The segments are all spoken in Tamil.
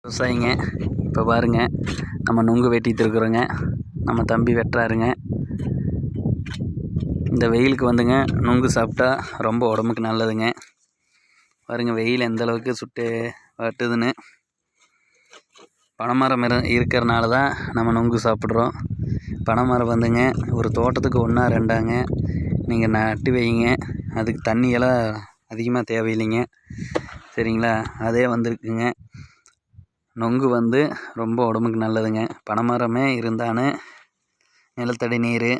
விவசாயிங்க. இப்போ பாருங்கள், நம்ம நுங்கு வெட்டிகிட்டு இருக்கிறோங்க. நம்ம தம்பி வெட்டுறாருங்க. இந்த வெயிலுக்கு வந்துங்க நுங்கு சாப்பிட்டா ரொம்ப உடம்புக்கு நல்லதுங்க. பாருங்கள், வெயில் எந்த அளவுக்கு சுட்டு வாட்டுதுன்னு. பனைமரம் இருக்கிறனால தான் நம்ம நுங்கு சாப்பிட்றோம். பனைமரம் வந்துங்க ஒரு தோட்டத்துக்கு 1 2 நீங்கள் நட்டு வைங்க. அதுக்கு தண்ணியெல்லாம் அதிகமாக தேவையில்லைங்க, சரிங்களா? அதே வந்திருக்குங்க. நுங்கு வந்து ரொம்ப உடம்புக்கு நல்லதுங்க. பனைமரமே இருந்தானே நிலத்தடி நீர்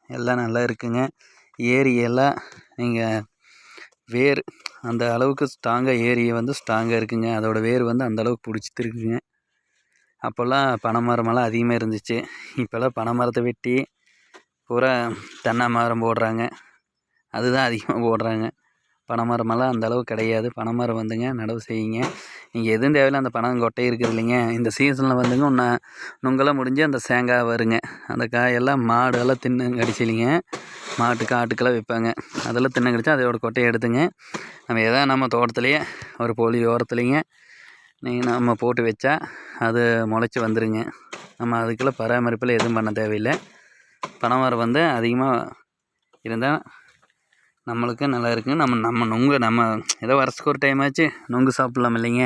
எல்லாம் நல்லா இருக்குங்க. ஏரியெல்லாம் நீங்கள் வேர் அந்த அளவுக்கு ஸ்ட்ராங்காக ஏரியை வந்து ஸ்ட்ராங்காக இருக்குங்க. அதோடய வேர் வந்து அந்தளவுக்கு பிடிச்சிட்டு இருக்குங்க. அப்போல்லாம் பனைமரமெல்லாம் அதிகமாக இருந்துச்சு. இப்போல்லாம் பனைமரத்தை வெட்டி பூரா தென்னை மரம் போடுறாங்க. அதுதான் அதிகமாக போடுறாங்க. பனைமரமெல்லாம் அந்தளவுக்கு கிடையாது. பனைமரம் வந்துங்க நடவு செய்யுங்க. நீங்கள் எதுவும் தேவையில்லை. அந்த பனங்கொட்டை இருக்குது இல்லைங்க, இந்த சீசனில் வந்துங்க நுங்கெல்லாம் முடிஞ்சு அந்த தேங்காய் வருங்க. அந்த காயெல்லாம் மாடெல்லாம் தின்னு கடிச்சிலிங்க. மாட்டுக்கு ஆட்டுக்கெல்லாம் வைப்பாங்க. அதெல்லாம் தின்னு கடிச்சா அதோட கொட்டையை எடுத்துங்க நம்ம தோட்டத்துலேயே ஒரு பொலி ஓரத்துலேங்க நம்ம போட்டு வச்சா அது முளைச்சி வந்துடுங்க. நம்ம அதுக்கெல்லாம் பராமரிப்பில் எதுவும் பண்ண தேவையில்லை. பனைமரம் வந்து அதிகமாக இருந்தால் நம்மளுக்கு நல்லா இருக்குங்க. நம்ம நுங்கு ஏதோ வருஷத்துக்கு ஒரு டைம் ஆச்சு நுங்கு சாப்பிட்லாம் இல்லைங்க.